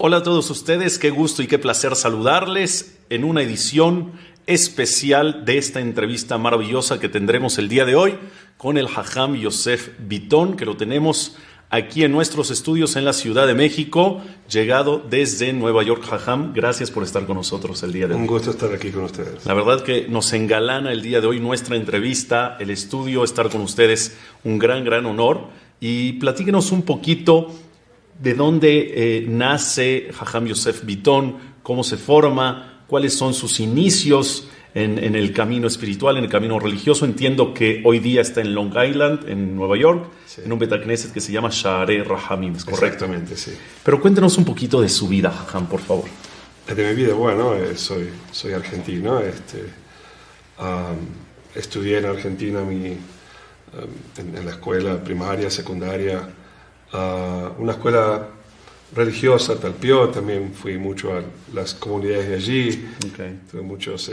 Hola a todos ustedes, qué gusto y qué placer saludarles en una edición especial de esta entrevista maravillosa que tendremos el día de hoy con el Jajam Yosef Bitton, que lo tenemos aquí en nuestros estudios en la Ciudad de México, llegado desde Nueva York. Jajam, gracias por estar con nosotros el día de hoy. Un gusto estar aquí con ustedes. La verdad que nos engalana el día de hoy nuestra entrevista, el estudio, estar con ustedes, un gran honor. Y platíquenos un poquito de dónde nace Jajam Yosef Bitton, cómo se forma, cuáles son sus inicios en el camino espiritual, en el camino religioso. Entiendo que hoy día está en Long Island, en Nueva York, sí, en un Bet Knesset que se llama Shaarei Rahamim, ¿es correcto? Exactamente, sí. Pero cuéntenos un poquito de su vida, Jajam, por favor. De mi vida, bueno, soy argentino. Estudié en Argentina en la escuela primaria, secundaria, una escuela religiosa, Talpiot. También fui mucho a las comunidades de allí. Okay. Tuve muchos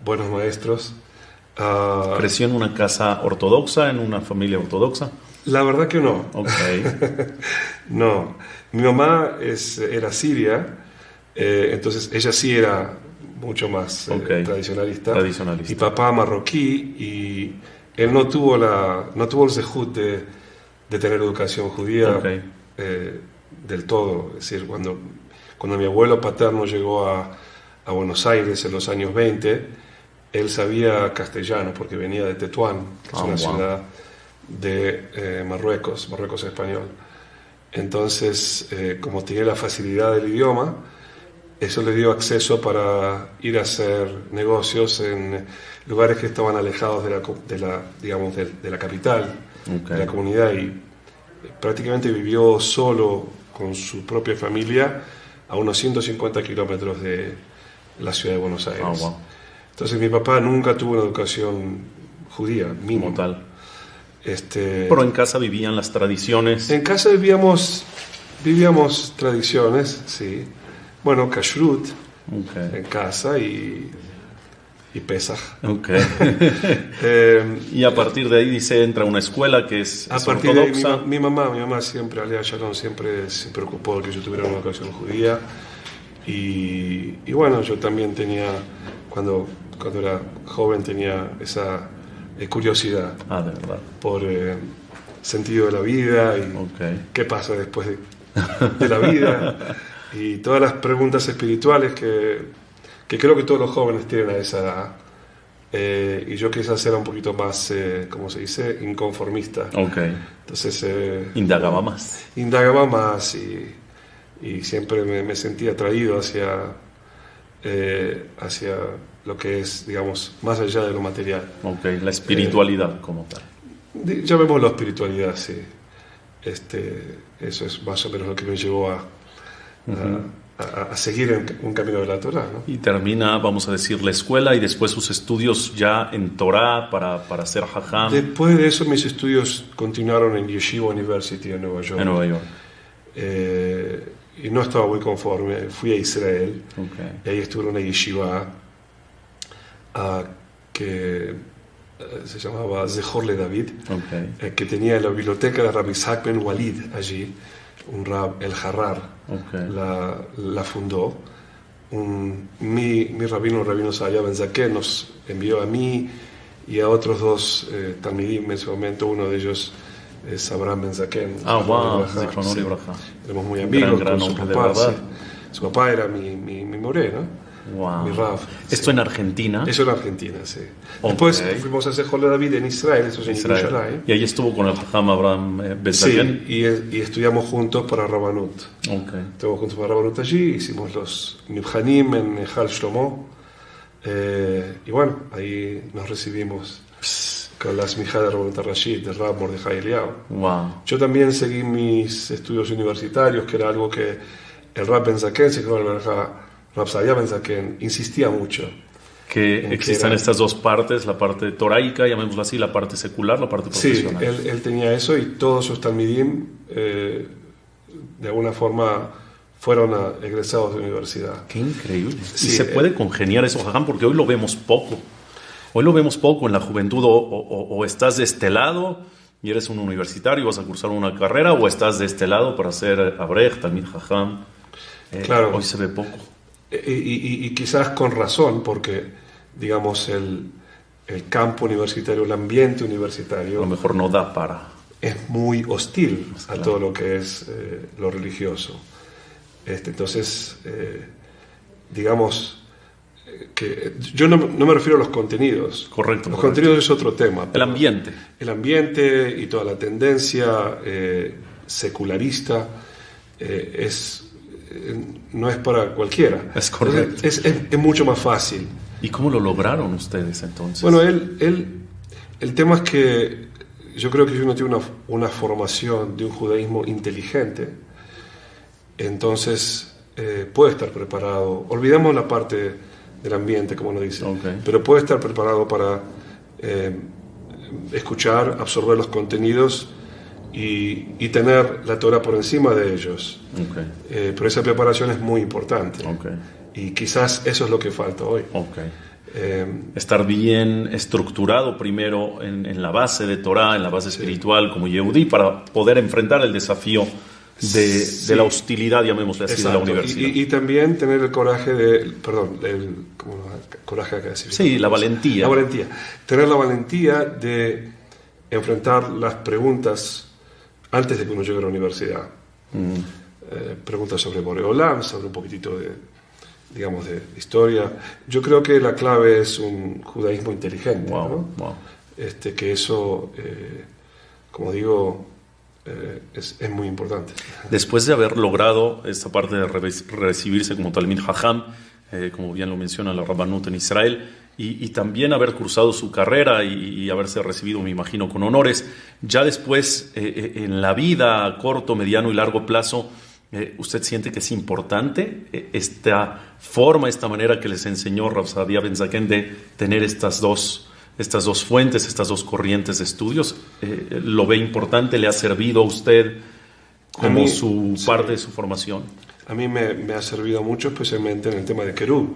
buenos maestros. ¿Creció en una casa ortodoxa, en una familia ortodoxa? La verdad que no. Okay. No. Mi mamá era siria, entonces ella sí era mucho más tradicionalista. Y papá marroquí, y él no tuvo el zehut de tener educación judía. Okay. Del todo. Es decir, cuando mi abuelo paterno llegó a Buenos Aires en los años 20, él sabía castellano porque venía de Tetuán, que es una ciudad de Marruecos español. Entonces, como tenía la facilidad del idioma, eso le dio acceso para ir a hacer negocios en lugares que estaban alejados de la capital, de la comunidad, y prácticamente vivió solo con su propia familia a unos 150 kilómetros de la ciudad de Buenos Aires. Entonces mi papá nunca tuvo una educación judía, mínimo. Como tal. Pero en casa vivían las tradiciones. En casa vivíamos tradiciones, sí. Bueno, kashrut en casa y Pesaj. Okay. Y a partir de ahí dice, entra a una escuela que es partir ortodoxa. De ahí, mi mamá siempre, Alea Shalom, siempre se preocupó de que yo tuviera una educación judía. Y bueno, yo también tenía, cuando era joven, tenía esa curiosidad de verdad. por sentido de la vida y qué pasa después de la vida. Y todas las preguntas espirituales que creo que todos los jóvenes tienen a esa edad. Y yo quizás era un poquito más, ¿cómo se dice? Inconformista. Entonces... Indagaba más. Y siempre me sentía atraído hacia lo que es, digamos, más allá de lo material. La espiritualidad como tal. Llamémoslo espiritualidad, sí. Eso es más o menos lo que me llevó a seguir un camino de la Torá, ¿no? Y termina, vamos a decir, la escuela y después sus estudios ya en Torá para ser Jajam. Después de eso mis estudios continuaron en Yeshiva University en Nueva York. En Nueva York. Y no estaba muy conforme. Fui a Israel. Y ahí estuve en una yeshiva que se llamaba Zehor le David, que tenía la biblioteca de Rabbi Isaac Ben Walid allí. Un Rab, el Harrar, la fundó. Mi rabino Sahaya Ben Zaken nos envió a mí y a otros dos talmidim en ese momento. Uno de ellos es Abraham Ben Zaken. Éramos muy amigos con su papá. Su papá era mi moré, ¿no? Mi Rav. ¿Esto en Argentina? Eso en Argentina, sí. Después fuimos a hacer Jolé David en Israel, eso es en Yerushalayim. Y ahí estuvo con el Jajam Abraham Ben Zaken. Sí, y estudiamos juntos para Rabanut. Estuvimos juntos para Rabanut allí, hicimos los Nibhanim en Ejal Shlomo. Y bueno, ahí nos recibimos con las mijas de Rabanut Rashid, de Rab Mordechai Eliyahu. Yo también seguí mis estudios universitarios, que era algo que el Rab Ben Zaken, Rab Sahaya Ben Zaken, insistía mucho. Que existan estas dos partes, la parte toraica, llamémosla así, la parte secular, la parte profesional. Sí, él tenía eso, y todos sus talmidim de alguna forma fueron egresados de universidad. Qué increíble. Sí, y se puede congeniar eso, Jajam, porque hoy lo vemos poco. Hoy lo vemos poco en la juventud, o estás de este lado y eres un universitario, vas a cursar una carrera, o estás de este lado para ser Abrech, Talmid Jajam. Claro. Hoy se ve poco. Y quizás con razón, porque, digamos, el campo universitario, el ambiente universitario... A lo mejor no da para... Es muy hostil a claro. todo lo que es lo religioso. Entonces, digamos... que yo no me refiero a los contenidos. Correcto. Los contenidos es otro tema. El ambiente. El ambiente y toda la tendencia secularista no es para cualquiera. Es correcto. Es mucho más fácil. ¿Y cómo lo lograron ustedes entonces? Bueno, el tema es que yo creo que si uno tiene una formación de un judaísmo inteligente, entonces puede estar preparado. Olvidemos la parte del ambiente, como uno dice, okay. Pero puede estar preparado para escuchar, absorber los contenidos y tener la Torah por encima de ellos. Okay. Pero esa preparación es muy importante. Okay. Y quizás eso es lo que falta hoy. Okay. Estar bien estructurado primero en la base de Torah, en la base espiritual como Yehudí, para poder enfrentar el desafío de la hostilidad, llamémosle así, de la universidad. Y también tener el coraje coraje que decir. Sí, la valentía. La valentía. Tener la valentía de enfrentar las preguntas antes de que uno llegue a la universidad. Preguntas sobre Boreolam, sobre un poquitito de historia. Yo creo que la clave es un judaísmo inteligente. Wow, ¿no? wow. Que eso, como digo, es muy importante. Después de haber logrado esta parte de recibirse como Talmid Jajam, como bien lo menciona la Rabbanut en Israel, y también haber cursado su carrera y haberse recibido, me imagino, con honores, ya después en la vida a corto, mediano y largo plazo, ¿usted siente que es importante esta forma, esta manera que les enseñó Rav Saadia Ben Zaken de tener estas dos fuentes, estas dos corrientes de estudios? ¿Lo ve importante? ¿Le ha servido a usted como parte de su formación? A mí me ha servido mucho, especialmente en el tema de Kerub,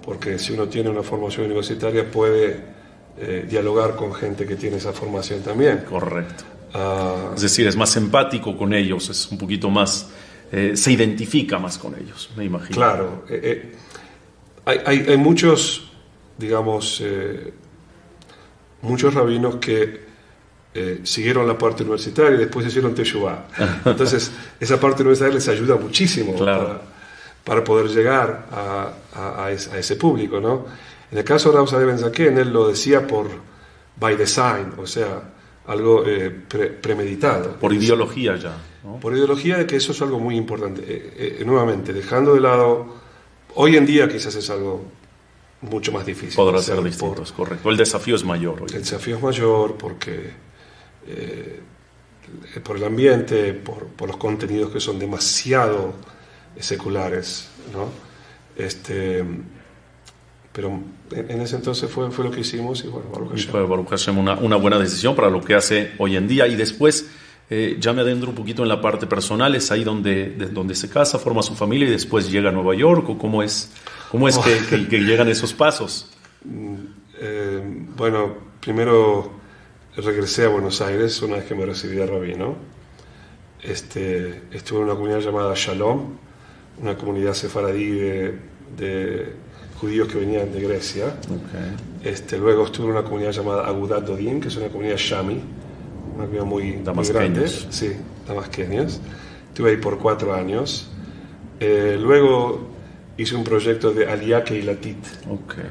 porque si uno tiene una formación universitaria puede dialogar con gente que tiene esa formación también. Correcto. Es decir, es más empático con ellos, es un poquito más... se identifica más con ellos, me imagino. Claro. Hay muchos, digamos... muchos rabinos que siguieron la parte universitaria y después hicieron Teshuvah. Entonces, esa parte universitaria les ayuda muchísimo, claro, para poder llegar a ese público, ¿no? En el caso de Rav Saadia Ben Zaken, él lo decía by design, o sea, algo premeditado. Por ideología ya, ¿no? Por ideología, de que eso es algo muy importante. Nuevamente, dejando de lado, hoy en día quizás es algo mucho más difícil. Podrá ser distinto, es correcto. El desafío es mayor. El desafío es mayor porque por el ambiente, por los contenidos que son demasiado seculares, ¿no? Pero en ese entonces fue lo que hicimos y bueno, Baruch Hashem. Fue Baruch Hashem una buena decisión para lo que hace hoy en día. Y después ya me adentro un poquito en la parte personal. ¿Es ahí donde se casa, forma su familia y después llega a Nueva York? ¿O cómo es que llegan esos pasos? Bueno, primero regresé a Buenos Aires una vez que me recibí de rabino. Estuve en una comunidad llamada Shalom, una comunidad sefaradí de judíos que venían de Grecia. Okay. Luego estuve en una comunidad llamada Agudat Dodim, que es una comunidad Shami, una comunidad muy grande. Sí, damasqueños. Estuve ahí por 4 años. Luego hice un proyecto de Aliyah Keilatit. Okay.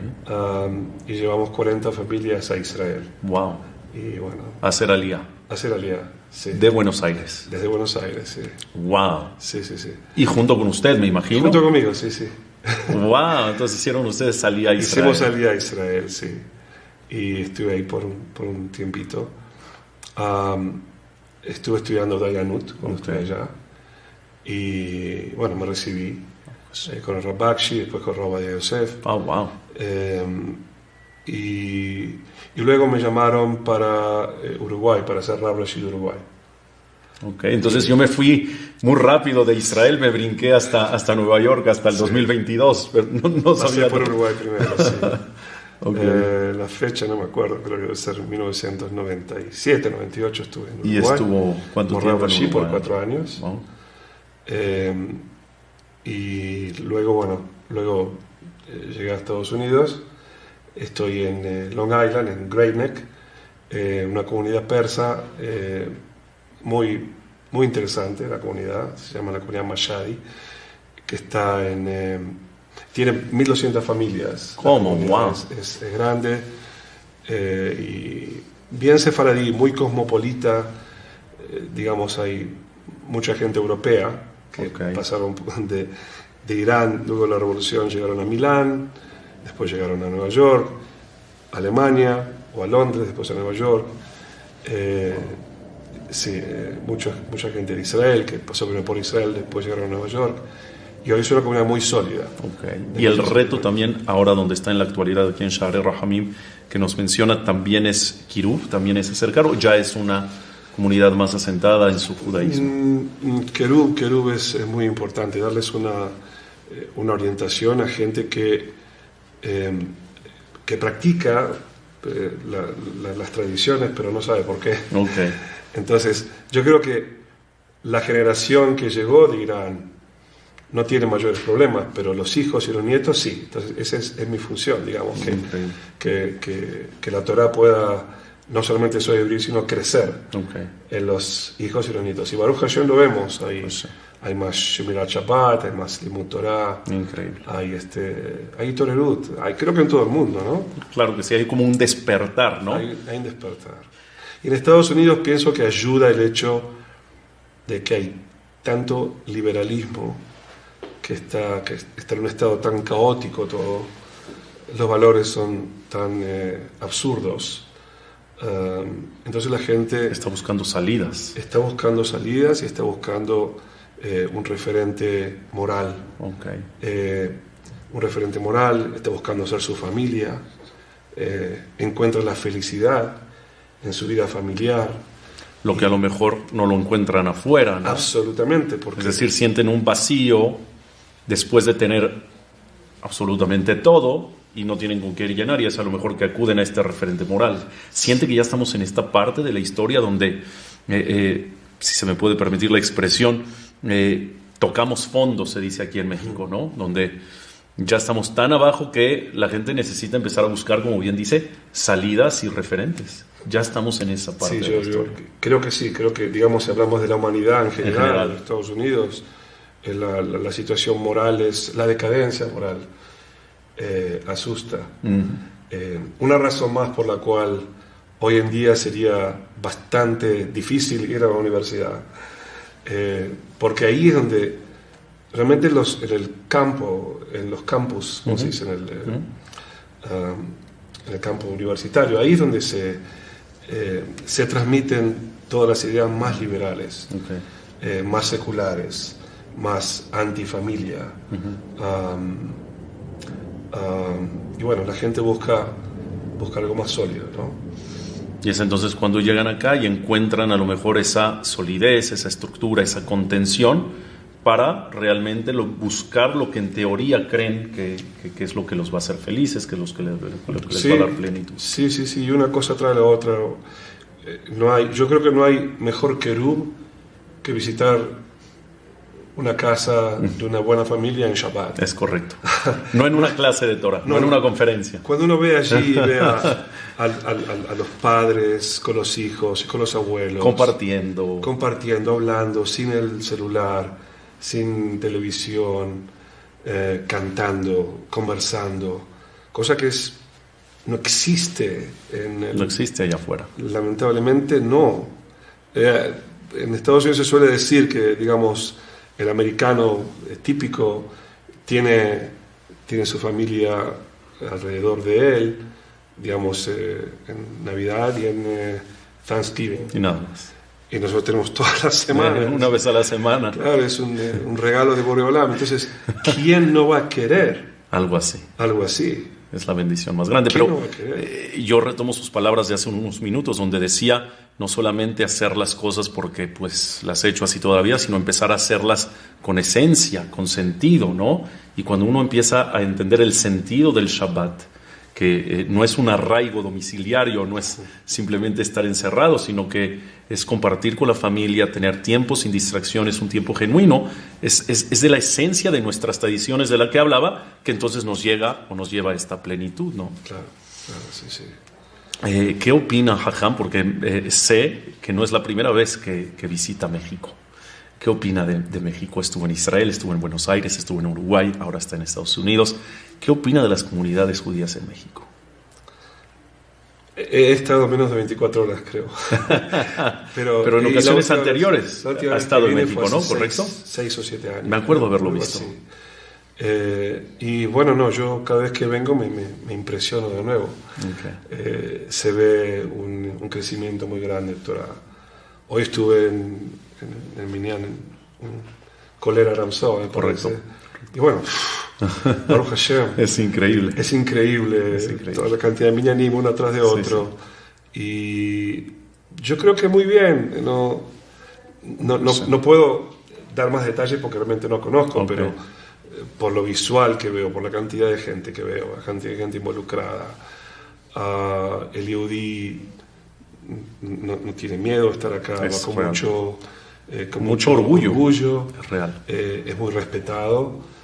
Y llevamos 40 familias a Israel. Wow. Y bueno, hacer Aliyah, sí. De Buenos Aires. Desde Buenos Aires, sí. Wow. Sí. Y junto con usted, me imagino. Junto conmigo, sí. Wow, entonces hicieron ustedes Aliyah a Israel. Hicimos Aliyah a Israel, sí. Y estuve ahí por un tiempito. Estuve estudiando Dayanut cuando estuve allá. Y bueno, me recibí con el Rav Bakshi, después con Rav Ovadia Yosef. Oh, wow. Y luego me llamaron para Uruguay, para ser Rav Rashi de Uruguay. Okay, entonces yo me fui muy rápido de Israel, me brinqué hasta Nueva York, hasta el 2022, pero no sabía. Pasé por Uruguay primero, sí. Okay. La fecha no me acuerdo, creo que debe ser 1997, 98 estuve en Uruguay. ¿Y estuvo cuánto tiempo allí en Uruguay? por 4 años. Oh. Y luego, llegué a Estados Unidos. Estoy en Long Island, en Great Neck, una comunidad persa muy, muy interesante. La comunidad se llama la comunidad Mashhadi, que está tiene 1.200 familias. ¿Cómo? Wow. Es grande y bien sefaradí, muy cosmopolita. Digamos, hay mucha gente europea que pasaron de Irán, luego de la revolución llegaron a Milán, después llegaron a Nueva York, a Alemania o a Londres, después a Nueva York. Mucha gente de Israel que pasó primero por Israel, después llegaron a Nueva York. Y hoy es una comunidad muy sólida. Okay. Y el reto también, ahora donde está en la actualidad aquí en Sha'arei Rahamim, que nos menciona, también es Kirub, también es acercar, o ya es una comunidad más asentada en su judaísmo. Kirub es muy importante, darles una orientación a gente que practica las tradiciones, pero no sabe por qué. Okay. Entonces, yo creo que la generación que llegó de Irán no tiene mayores problemas, pero los hijos y los nietos sí. Entonces, esa es mi función, digamos, que la Torá pueda no solamente sobrevivir, sino crecer en los hijos y los nietos. Y Baruch Hashem lo vemos, hay más Shemirat Shabbat, hay más Limud Torah, increíble. Hay Torerut, creo que en todo el mundo, ¿no? Claro que sí, hay como un despertar, ¿no? Hay un despertar. Y en Estados Unidos pienso que ayuda el hecho de que hay tanto liberalismo, que está en un estado tan caótico todo, los valores son tan absurdos. Entonces la gente está buscando salidas. Está buscando salidas y está buscando un referente moral. Un referente moral, está buscando ser su familia, encuentra la felicidad en su vida familiar. Lo que a lo mejor no lo encuentran afuera, ¿no? Absolutamente. Porque es decir, sienten un vacío después de tener absolutamente todo y no tienen con qué llenar, y es a lo mejor que acuden a este referente moral. Siente que ya estamos en esta parte de la historia donde, si se me puede permitir la expresión, tocamos fondo, se dice aquí en México, ¿no? Donde ya estamos tan abajo que la gente necesita empezar a buscar, como bien dice, salidas y referentes. Ya estamos en esa parte de la historia. Yo creo que sí, creo que, digamos, si hablamos de la humanidad en general, de Estados Unidos, la situación moral la decadencia moral asusta. Una razón más por la cual hoy en día sería bastante difícil ir a la universidad, porque ahí es donde realmente en el campo, en los campus, como se dice, en el campo universitario, ahí es donde se transmiten todas las ideas más liberales, más seculares, más antifamilia. Y bueno, la gente busca algo más sólido, ¿no? Y es entonces cuando llegan acá y encuentran a lo mejor esa solidez, esa estructura, esa contención para realmente buscar lo que en teoría creen que es lo que los va a hacer felices, que es lo que les va a dar plenitud. Sí, y una cosa trae la otra. Yo creo que no hay mejor Kirub que visitar una casa de una buena familia en Shabbat. Es correcto. No en una clase de Torah, no en una conferencia. Cuando uno ve allí, ve a los padres con los hijos, con los abuelos. Compartiendo, hablando, sin el celular, sin televisión, cantando, conversando. Cosa que no existe no existe allá afuera. Lamentablemente no. En Estados Unidos se suele decir que, digamos, el americano típico tiene su familia alrededor de él, digamos, en Navidad y en Thanksgiving. Y nada más. Y nosotros tenemos todas las semanas. Una vez a la semana. Claro, es un regalo de Boreolam. Entonces, ¿quién no va a querer algo así? Algo así. Es la bendición más grande. Pero yo retomo sus palabras de hace unos minutos, donde decía no solamente hacer las cosas porque pues las he hecho así toda la vida, sino empezar a hacerlas con esencia, con sentido, ¿no? Y cuando uno empieza a entender el sentido del Shabbat, que no es un arraigo domiciliario, no es simplemente estar encerrado, sino que es compartir con la familia, tener tiempo sin distracciones, un tiempo genuino, es de la esencia de nuestras tradiciones de la que hablaba, que entonces nos llega o nos lleva a esta plenitud, ¿no? Claro, sí, sí. ¿Qué opina Jajam? Porque sé que no es la primera vez que visita México. ¿Qué opina de México? Estuvo en Israel, estuvo en Buenos Aires, estuvo en Uruguay, ahora está en Estados Unidos. ¿Qué opina de las comunidades judías en México? He estado menos de 24 horas, creo. Pero en ocasiones anteriores ha estado en México, ¿no? ¿Correcto? 6 o 7 años. Me acuerdo haberlo visto. Y bueno, no, yo cada vez que vengo me impresiono de nuevo. Okay. Se ve un crecimiento muy grande. Hoy estuve en Minyan, en Kolel Aramsó, me parece. Correcto. Y bueno, Baruch Hashem. Es increíble. Es increíble toda la cantidad de minyanim uno atrás de otro. Sí. Y yo creo que muy bien. No puedo dar más detalles porque realmente no conozco, okay. Pero por lo visual que veo, por la cantidad de gente que veo, la cantidad de gente involucrada, el Yehudí no tiene miedo de estar acá, va con mucho orgullo. Es real. Es muy respetado.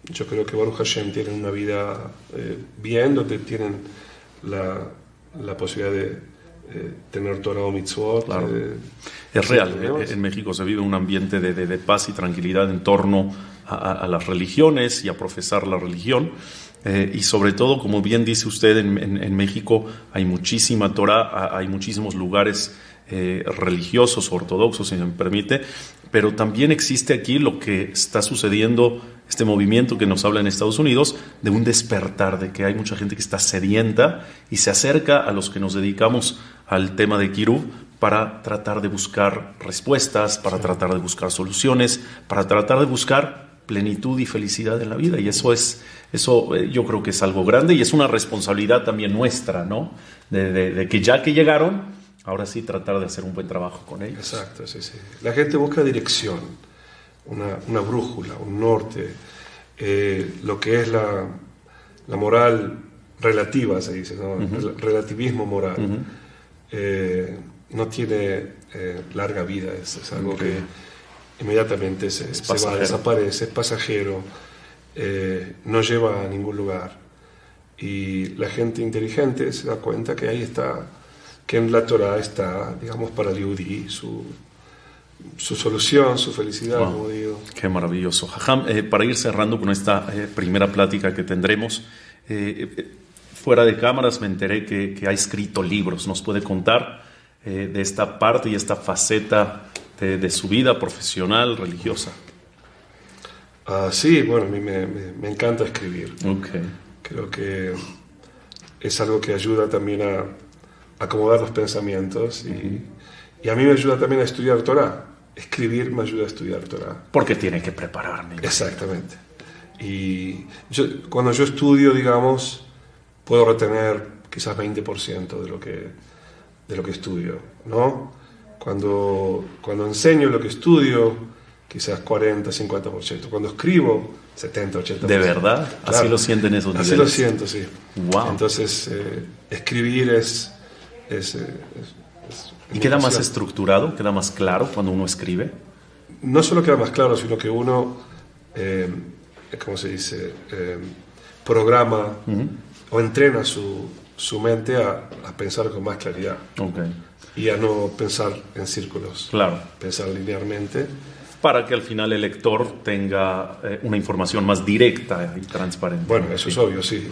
Yo creo que Baruch Hashem tienen una vida bien, donde tienen la posibilidad de tener Torah o mitzvot. Claro. Es real. En México se vive un ambiente de paz y tranquilidad en torno a las religiones y a profesar la religión. Y sobre todo, como bien dice usted, en México hay muchísima Torah, hay muchísimos lugares religiosos, ortodoxos, si me permite, pero también existe aquí lo que está sucediendo, este movimiento que nos habla en Estados Unidos, de un despertar, de que hay mucha gente que está sedienta y se acerca a los que nos dedicamos al tema de Kiruv para tratar de buscar respuestas, para tratar de buscar soluciones, para tratar de buscar plenitud y felicidad en la vida. Y eso yo creo que es algo grande y es una responsabilidad también nuestra, ¿no? De que ya que llegaron, ahora sí tratar de hacer un buen trabajo con ellos. Exacto, sí. La gente busca dirección, una brújula, un norte, lo que es la moral relativa, se dice, ¿no? El relativismo moral. No tiene larga vida, es algo que inmediatamente se va, desaparece, es pasajero, no lleva a ningún lugar. Y la gente inteligente se da cuenta que ahí está, que en la Torah está, digamos, para el Yehudí, su solución, su felicidad, como digo. Qué maravilloso. Jajam, para ir cerrando con esta primera plática que tendremos, fuera de cámaras me enteré que ha escrito libros. ¿Nos puede contar de esta parte y esta faceta de su vida profesional, religiosa? Sí, bueno, a mí me encanta escribir. Okay. Creo que es algo que ayuda también a acomodar los pensamientos y a mí me ayuda también a estudiar Torah. Escribir me ayuda a estudiar Torah. Porque tiene que prepararme. Exactamente. Y cuando yo estudio, digamos, puedo retener quizás 20% de lo que estudio, ¿no? Cuando enseño lo que estudio, quizás 40, 50%. Cuando escribo, 70, 80%. ¿De verdad? Claro. ¿Así lo sienten esos niveles? Así lo siento, sí. Wow. Entonces, escribir es ¿Y queda más estructurado, queda más claro cuando uno escribe? No solo queda más claro, sino que uno, ¿cómo se dice? Programa o entrena su mente a pensar con más claridad. Okay. Y a no pensar en círculos. Claro. Pensar linealmente. Para que al final el lector tenga una información más directa y transparente. Bueno, eso es obvio, sí.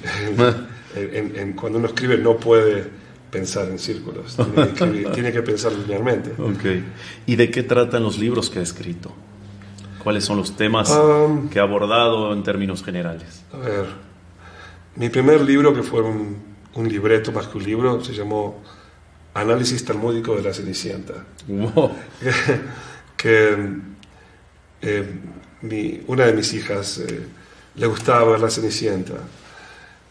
Cuando uno escribe no puede pensar en círculos, tiene que pensar linealmente. Okay. ¿Y de qué tratan los libros que ha escrito? ¿Cuáles son los temas que ha abordado en términos generales? A ver, mi primer libro, que fue un libreto más que un libro, se llamó Análisis Talmúdico de la Cenicienta. Wow. Que una de mis hijas le gustaba ver la Cenicienta.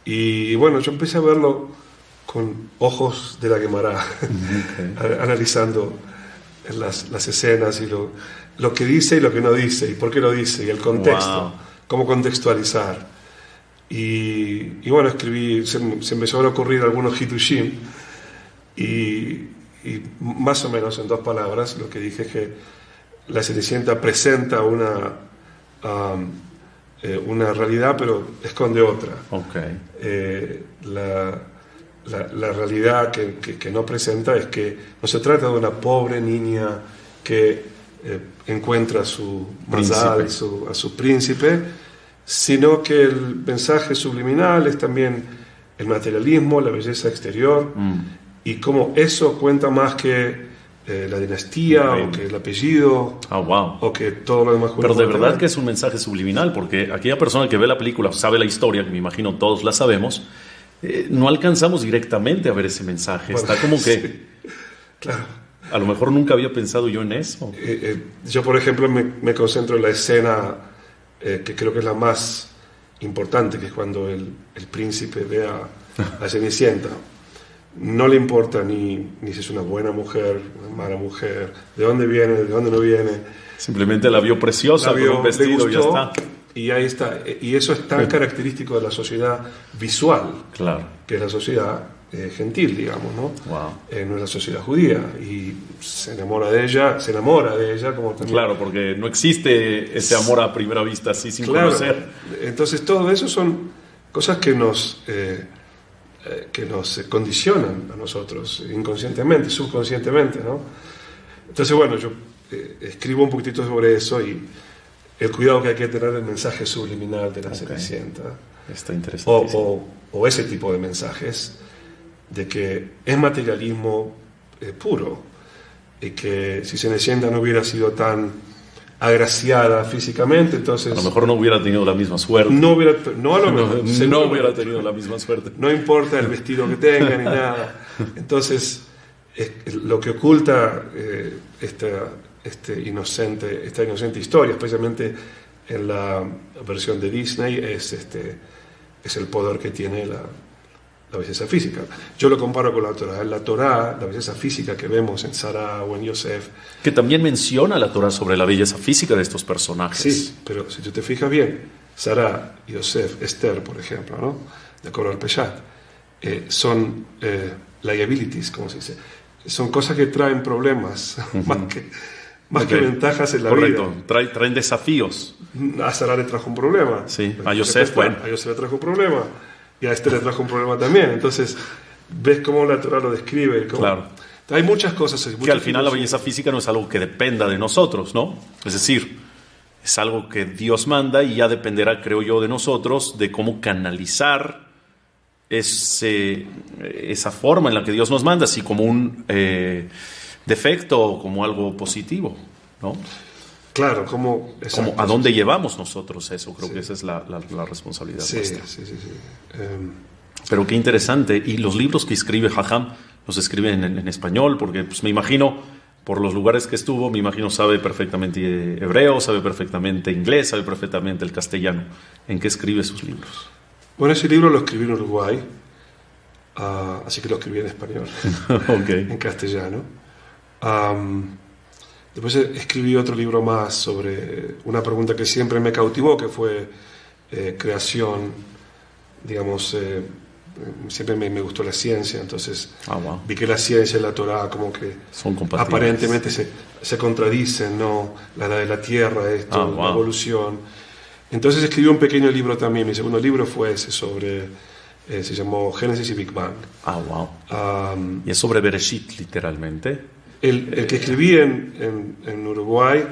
Y bueno, yo empecé a verlo con ojos de la Guemará, okay. Analizando las escenas y lo que dice y lo que no dice, y por qué lo dice, y el contexto, wow. Cómo contextualizar. Y bueno, escribí, se empezó a ocurrir algunos Hitushim, y más o menos en 2 palabras lo que dije es que la Cenicienta presenta una realidad, pero esconde otra. La realidad que no presenta es que no se trata de una pobre niña que encuentra a su mazal, a su príncipe, sino que el mensaje subliminal es también el materialismo, la belleza exterior, y cómo eso cuenta más que la dinastía, o que el apellido, o que todo lo demás. Pero de verdad que es un mensaje subliminal, porque aquella persona que ve la película sabe la historia, que me imagino todos la sabemos, no alcanzamos directamente a ver ese mensaje. Bueno, está como que... Sí, claro. A lo mejor nunca había pensado yo en eso. Yo, por ejemplo, me concentro en la escena que creo que es la más importante, que es cuando el príncipe ve a Cenicienta. No le importa ni si es una buena mujer, una mala mujer, de dónde viene, de dónde no viene. Simplemente la vio preciosa, con un vestido, y ya está. Y ahí está. Y eso es tan característico de la sociedad visual, claro, que es la sociedad gentil, digamos, ¿no? Wow. No es la sociedad judía. Y se enamora de ella como también... Claro, porque no existe ese amor a primera vista así sin conocer. Entonces todo eso son cosas que nos condicionan a nosotros inconscientemente, subconscientemente, ¿no? Entonces, bueno, yo escribo un poquitito sobre eso y el cuidado que hay que tener del mensaje subliminal de la Cenicienta. Está interesante. O ese tipo de mensajes de que es materialismo puro, y que si Cenicienta no hubiera sido tan agraciada físicamente, entonces... A lo mejor no hubiera tenido la misma suerte. No hubiera tenido la misma suerte. No importa el vestido que tenga ni nada. Entonces, lo que oculta esta inocente historia, especialmente en la versión de Disney, es el poder que tiene la belleza física. Yo lo comparo con la Torá. En la Torá, la belleza física que vemos en Sarah o en Yosef... Que también menciona la Torá sobre la belleza física de estos personajes. Sí, pero si tú te fijas bien, Sarah, Yosef, Esther, por ejemplo, ¿no? De acuerdo al Peshat, son liabilities, como se dice. Son cosas que traen problemas, más que ventajas en la vida. Correcto, traen desafíos. A Sarah le trajo un problema. Sí, a Yosef, bueno. A Yosef le trajo un problema. Y a Esther le trajo un problema también. Entonces, ves cómo la Torá lo describe. Claro. Hay muchas cosas. Que al final la belleza física no es algo que dependa de nosotros, ¿no? Es decir, es algo que Dios manda y ya dependerá, creo yo, de nosotros, de cómo canalizar esa forma en la que Dios nos manda, así como un defecto o como algo positivo, ¿no? Claro, como a dónde llevamos nosotros eso, creo que esa es la responsabilidad nuestra. Sí. Pero qué interesante. Y los libros que escribe Jajam, los escribe en español, porque pues, me imagino, por los lugares que estuvo, me imagino sabe perfectamente hebreo, sabe perfectamente inglés, sabe perfectamente el castellano. ¿En qué escribe sus libros? Bueno, ese libro lo escribí en Uruguay, así que lo escribí en español, en castellano. Después escribí otro libro más sobre una pregunta que siempre me cautivó, que fue creación, digamos, siempre me gustó la ciencia, entonces vi que la ciencia y la Torá como que son compatibles. Aparentemente se contradicen, ¿no? La edad de la Tierra, la evolución. Entonces escribí un pequeño libro también, mi segundo libro fue ese se llamó Génesis y Big Bang. Y es sobre Bereshit, literalmente. El que escribí en Uruguay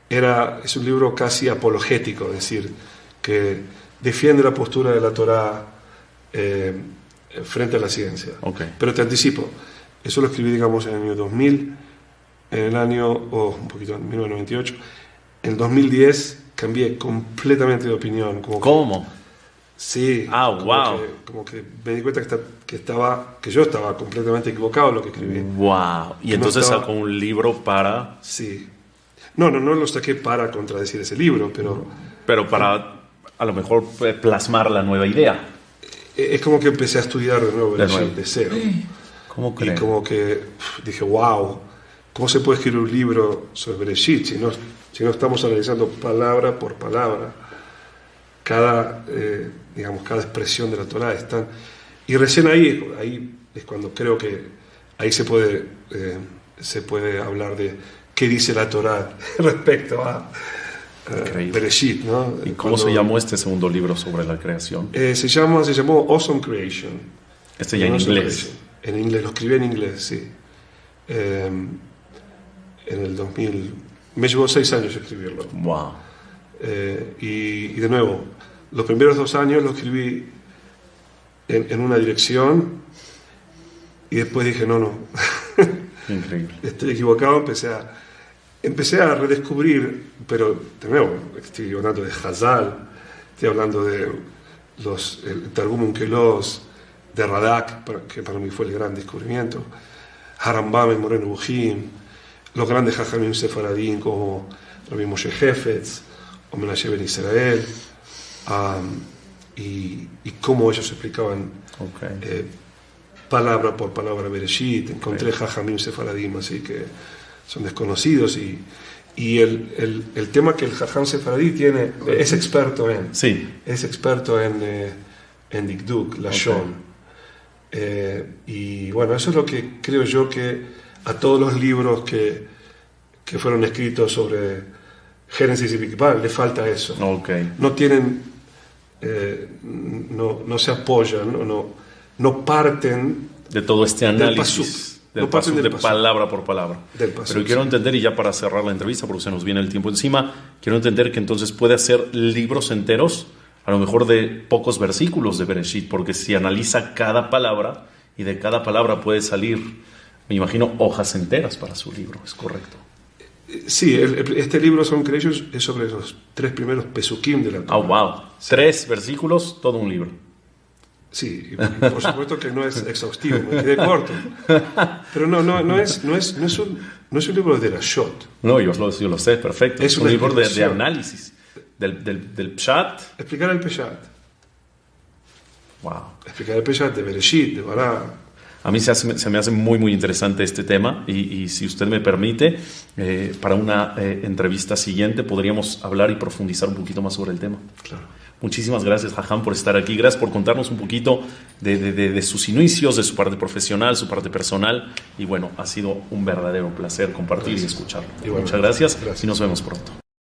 es un libro casi apologético, es decir, que defiende la postura de la Torá frente a la ciencia. Pero te anticipo, eso lo escribí, digamos, en el año 2000, en 1998. En el 2010 cambié completamente de opinión. ¿Cómo? Sí. Como que me di cuenta que yo estaba completamente equivocado en lo que escribí. Y entonces sacó un libro para... Sí. No lo saqué para contradecir ese libro, pero para a lo mejor plasmar la nueva idea. Es como que empecé a estudiar de nuevo de cero. ¿Cómo crees? Y como que dije, wow, ¿cómo se puede escribir un libro sobre Bereshit si no estamos analizando palabra por palabra? digamos, cada expresión de la Torá están. Y recién ahí es cuando creo que ahí se puede hablar de qué dice la Torá respecto a Bereshit, ¿no? ¿Y cómo se llamó este segundo libro sobre la creación? Se llamó Awesome Creation. Este ya en inglés. En inglés, lo escribí en inglés, sí. En el 2000. Me llevó 6 años escribirlo. Wow. Y de nuevo, los primeros 2 años lo escribí en una dirección y después dije, no. Increíble. Estoy equivocado, empecé a redescubrir, pero de nuevo, estoy hablando de Hazal, estoy hablando de el Targum Onkelos, de Radak, que para mí fue el gran descubrimiento, Harambam en Moreno Bujim, los grandes Jajamim Sefaradín como Rabbi Moshe Hefetz o Menashe Ben Israel, y cómo ellos explicaban palabra por palabra Bereshit. Encontré Jajamim Sefaradim así que son desconocidos, y el tema que el Jajam Sefaradí tiene, es experto en Dikduk, Lashon. Y bueno, eso es lo que creo yo que a todos los libros que fueron escritos sobre Génesis y Big Bang le falta eso. No tienen, no se apoyan, no parten de todo este análisis del pasuk, de palabra por palabra. Pero quiero entender, y ya para cerrar la entrevista, porque se nos viene el tiempo encima, quiero entender que entonces puede hacer libros enteros, a lo mejor de pocos versículos de Bereshit, porque si analiza cada palabra, y de cada palabra puede salir, me imagino, hojas enteras para su libro. ¿Es correcto? Sí, este libro Son Creations es sobre los 3 primeros pesukim de la Torá. Wow. 3 versículos, todo un libro. Sí, y por supuesto que no es exhaustivo, me quedé corto. Pero no es un libro de Rashot. No, yo lo sé, perfecto. Es un libro de análisis del Pshat. Explicar el Peshat. Wow. Explicar el Peshat de Bereshit, de Bará. A mí se me hace muy, muy interesante este tema, y si usted me permite, para una entrevista siguiente podríamos hablar y profundizar un poquito más sobre el tema. Claro. Muchísimas gracias, Jajam, por estar aquí. Gracias por contarnos un poquito de sus inicios, de su parte profesional, su parte personal. Y bueno, ha sido un verdadero placer compartir y escucharlo. Muchas gracias y nos vemos pronto.